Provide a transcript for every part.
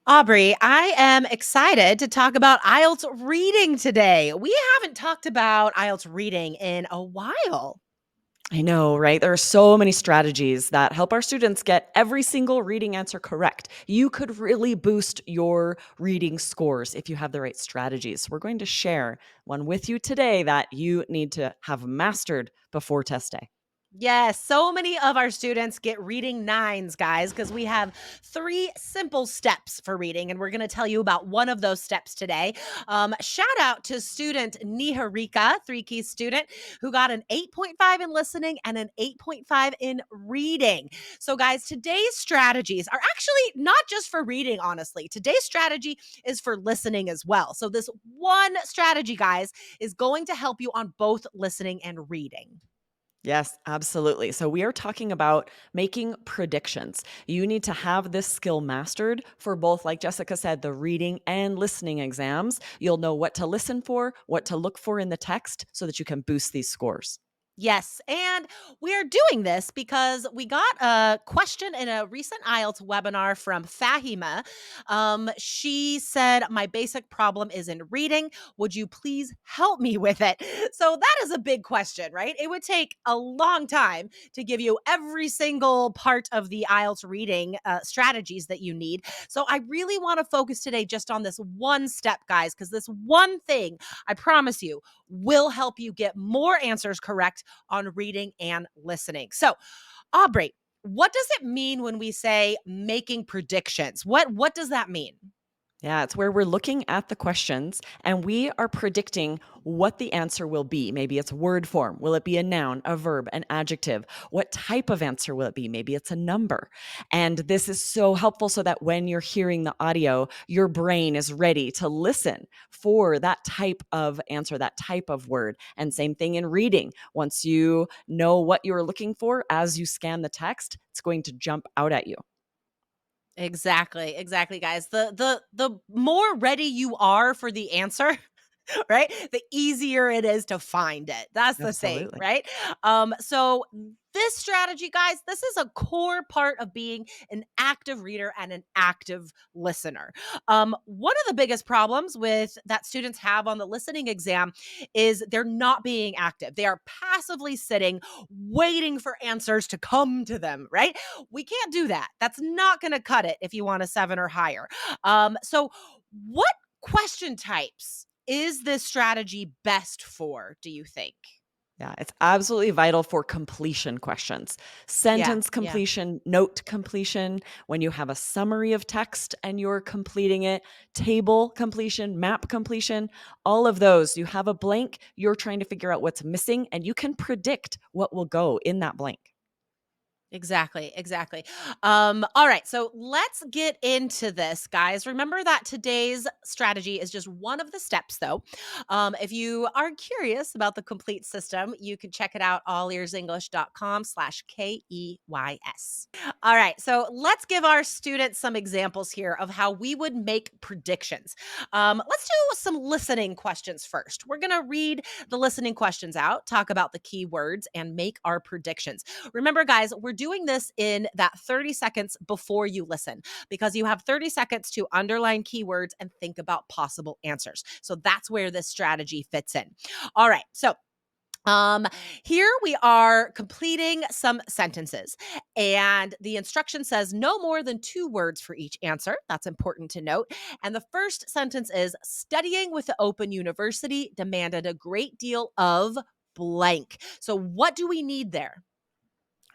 Aubrey, I am excited to talk about IELTS reading today. We haven't talked about IELTS reading in a while. I know, right? There are so many strategies that help our students get every single reading answer correct. You could really boost your reading scores if you have the right strategies. We're going to share one with you today that you need to have mastered before test day. Yes, so many of our students get reading nines, guys, because we have three simple steps for reading, and we're going to tell you about one of those steps today. Shout out to student Niharika, three key student, who got an 8.5 in listening and an 8.5 in reading. So, guys, today's strategies are actually not just for reading, honestly. Today's strategy is for listening as well. So, this one strategy, guys, is going to help you on both listening and reading. Yes, absolutely. So, we are talking about making predictions. You need to have this skill mastered for both, like Jessica said, the reading and listening exams. You'll know what to listen for, what to look for in the text so that you can boost these scores. Yes, and we are doing this because we got a question in a recent IELTS webinar from Fahima. She said, "My basic problem is in reading. Would you please help me with it?" So that is a big question, right? It would take a long time to give you every single part of the IELTS reading strategies that you need. So I really want to focus today just on this one step, guys, because this one thing, I promise you, will help you get more answers correct on reading and listening. So, Aubrey, what does it mean when we say making predictions? What does that mean? Yeah, it's where we're looking at the questions and we are predicting what the answer will be. Maybe it's word form. Will it be a noun, a verb, an adjective? What type of answer will it be? Maybe it's a number. And this is so helpful so that when you're hearing the audio, your brain is ready to listen for that type of answer, that type of word. And same thing in reading. Once you know what you're looking for as you scan the text, it's going to jump out at you. Exactly, guys. The more ready you are for the answer, right? The easier it is to find it. That's the thing, Absolutely. right? So this strategy, guys, this is a core part of being an active reader and an active listener. One of the biggest problems with that students have on the listening exam is they're not being active. They are passively sitting, waiting for answers to come to them, right? We can't do that. That's not going to cut it if you want a 7 or higher. So what question types is this strategy best for, do you think? Yeah, it's absolutely vital for completion questions. Yeah, Sentence yeah. completion, note completion, when you have a summary of text and you're completing it, table completion, map completion, all of those. You have a blank, you're trying to figure out what's missing, and you can predict what will go in that blank. Exactly. All right, so let's get into this, guys. Remember that today's strategy is just one of the steps, though. If you are curious about the complete system, you can check it out allearsenglish.com/KEYS. All right, so let's give our students some examples here of how we would make predictions. Let's do some listening questions first. We're going to read the listening questions out, talk about the key words, and make our predictions. Remember, guys, we're doing this in that 30 seconds before you listen because you have 30 seconds to underline keywords and think about possible answers. So that's where this strategy fits in. All right. So um, here we are completing some sentences, and the instruction says no more than 2 words for each answer. That's important to note. And the first sentence is studying with the Open University demanded a great deal of blank. So, what do we need there?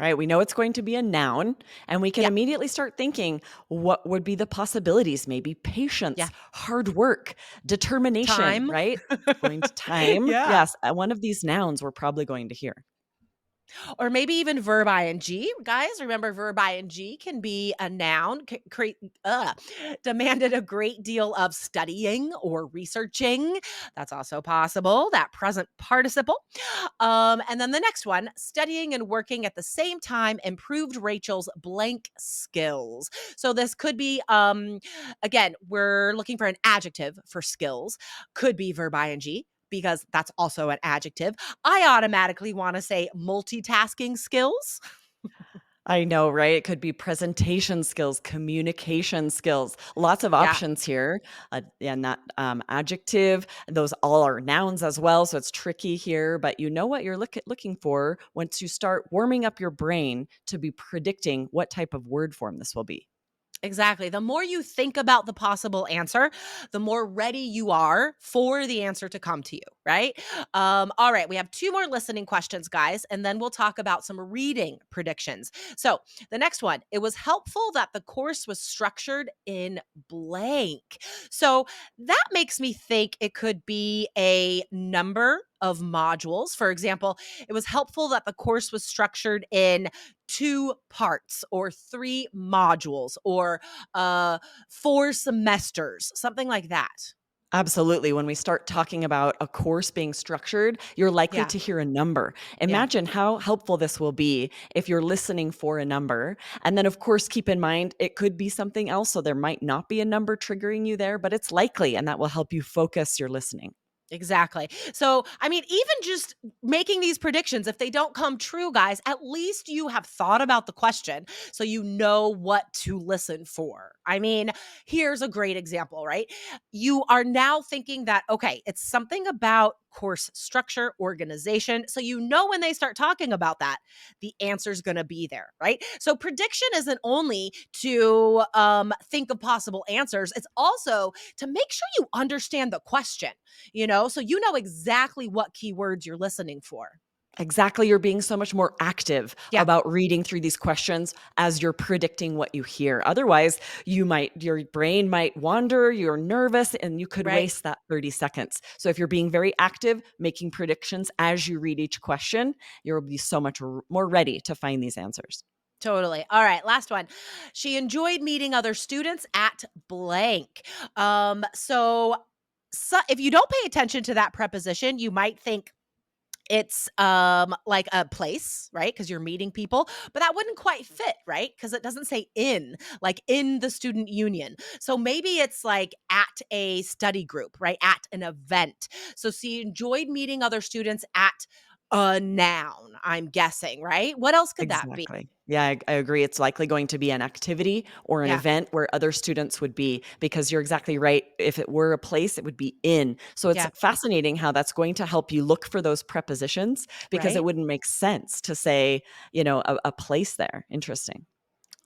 All right, we know it's going to be a noun, and we can Yeah, immediately start thinking what would be the possibilities? Maybe patience, yeah. hard work, determination, Time. right? It's going to time. Yeah. Yes, one of these nouns we're probably going to hear. Or maybe even verb ing. Guys, remember verb ing can be a noun, demanded a great deal of studying or researching. That's also possible, that present participle. And then the next one, studying and working at the same time improved Rachel's blank skills. So this could be, again, we're looking for an adjective for skills, could be verb ing because that's also an adjective. I automatically want to say multitasking skills. I know, right? It could be presentation skills, communication skills, lots of Yeah. options here. Yeah, not adjective. Those all are nouns as well. So it's tricky here, but you know what you're looking for once you start warming up your brain to be predicting what type of word form this will be. Exactly. The more you think about the possible answer, the more ready you are for the answer to come to you, right? All right, we have two more listening questions, guys, and then we'll talk about some reading predictions. So, the next one, it was helpful that the course was structured in blank. So, that makes me think it could be a number of modules. For example, it was helpful that the course was structured in two parts or three modules or 4 semesters, something like that. Absolutely. When we start talking about a course being structured, you're likely Yeah. to hear a number. Yeah. Imagine how helpful this will be if you're listening for a number. And then, of course, keep in mind it could be something else. So there might not be a number triggering you there, but it's likely, and that will help you focus your listening. Exactly. So, I mean, even just making these predictions, if they don't come true, guys, at least you have thought about the question so you know what to listen for. I mean, here's a great example, right? You are now thinking that, okay, it's something about course structure, organization. So, you know, when they start talking about that, the answer's going to be there, right? So, prediction isn't only to think of possible answers, it's also to make sure you understand the question, so you know exactly what keywords you're listening for. Exactly. You're being so much more active Yeah, about reading through these questions as you're predicting what you hear. Otherwise, your brain might wander, you're nervous, and you could right. waste that 30 seconds. So if you're being very active, making predictions as you read each question, you'll be so much more ready to find these answers. Totally. All right, last one. She enjoyed meeting other students at blank. So if you don't pay attention to that preposition, you might think it's, like a place, right? Because 'Cause you're meeting people, but that wouldn't quite fit, right? Because it doesn't say in, like in the student union. So maybe it's like at a study group, right? At an event. So she enjoyed meeting other students at a noun, I'm guessing, right? What else could that be? Exactly. Yeah, I agree. It's likely going to be an activity or an Yeah, event where other students would be, because you're exactly right. If it were a place, it would be in. So it's yeah, fascinating how that's going to help you look for those prepositions, because it right? wouldn't make sense to say, a place there. Interesting.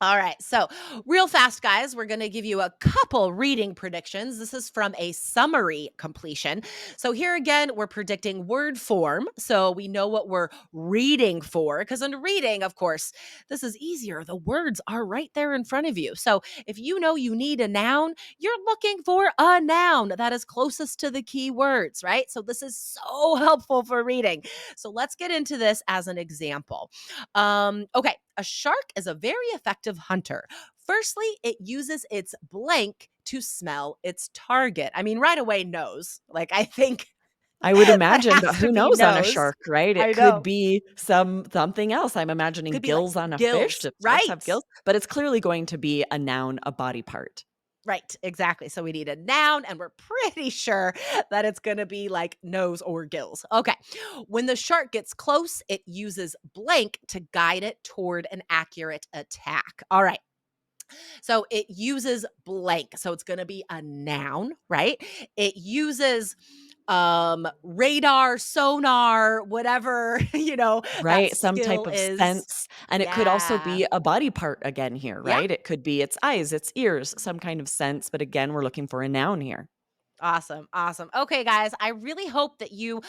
All right. So, real fast, guys, we're going to give you a couple reading predictions. This is from a summary completion. So, here again, we're predicting word form. So, we know what we're reading for. Because in reading, of course, this is easier. The words are right there in front of you. So, if you know you need a noun, you're looking for a noun that is closest to the key words, right? So, this is so helpful for reading. So, let's get into this as an example. Okay, a shark is a very effective hunter. Firstly, it uses its blank to smell its target. I mean, right away knows. Like, I think I would that imagine, but has to who be knows on a knows. shark, right? It I could know. be something else. I'm imagining Could be like gills on a fish. gills, Do sharks have right? gills? But it's clearly going to be a noun, a body part. Right, exactly. So we need a noun, and we're pretty sure that it's going to be like nose or gills. Okay. When the shark gets close, it uses blank to guide it toward an accurate attack. All right. So it uses blank. So it's going to be a noun, right? It uses radar, sonar, whatever, that Right, some type skill of is. sense, and it could also Yeah. be a body part again here, Yeah. right? It could be its eyes, its ears, some kind of sense, but again, we're looking for a noun here. Awesome. Awesome. Okay, guys, I really hope that you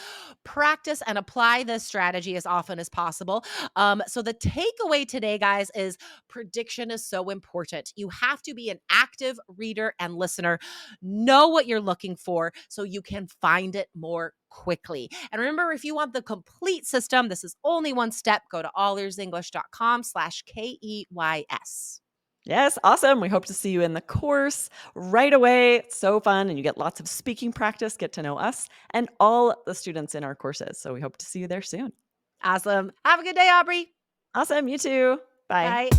practice and apply this strategy as often as possible. So, the takeaway today, guys, is prediction is so important. You have to be an active reader and listener, know what you're looking for so you can find it more quickly. And remember, if you want the complete system, this is only one step. Go to allearsenglish.com/KEYS. Yes, awesome. We hope to see you in the course right away. It's so fun, and you get lots of speaking practice, get to know us and all the students in our courses. So we hope to see you there soon. Awesome. Have a good day, Aubrey. Awesome. You too. Bye. Bye.